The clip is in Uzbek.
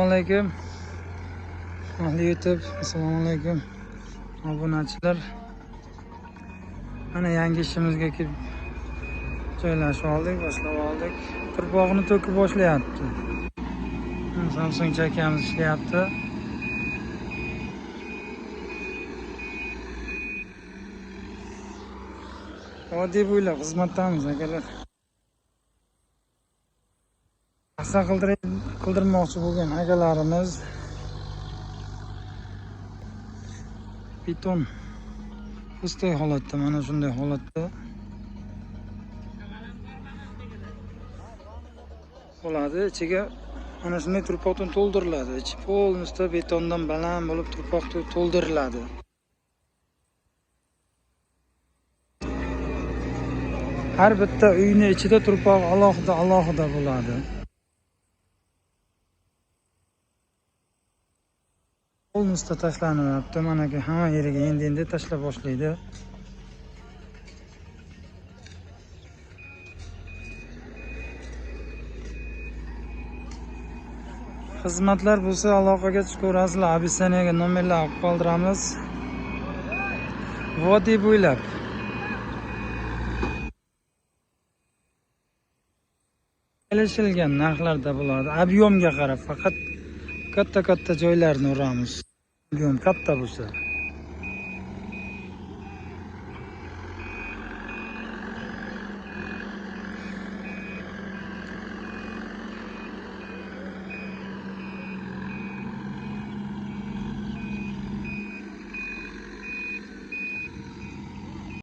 alaykum. Ahli YouTube, assalomu alaykum. Obunachilar. Mana yangi ishimizga kelib joylashib oldik, boshlab oldik. Turpoqni to'kib boshlayapti. Samsung chakamiz ishlayapti. Vodiy bo'ylab xizmatdamiz akalar. Qasa qildirmoqchi bo'lgan akalarimiz beton pustay holatda, mana shunday holatda bo'ladi. Ichiga mana shunday turpoqdan to'ldiriladi. Ichi polnista betondan baland bo'lib turpoq to'ldiriladi. Har bitta uyning ichida turpoq alohida bo'ladi. Polnista tashlanyapti. Mana hamma yeriga endi tashlab boshlaydi. Xizmatlar bo'lsa aloqaga chiqaverasizlar. Abisaniyaga nomerlar olib qoldiramiz. Vodiy bo'ylab kelishilgan narxlarda bo'ladi. Ob'yomga qarab, faqat katta joylarni uramiz. Ob'yom katta bo'lsa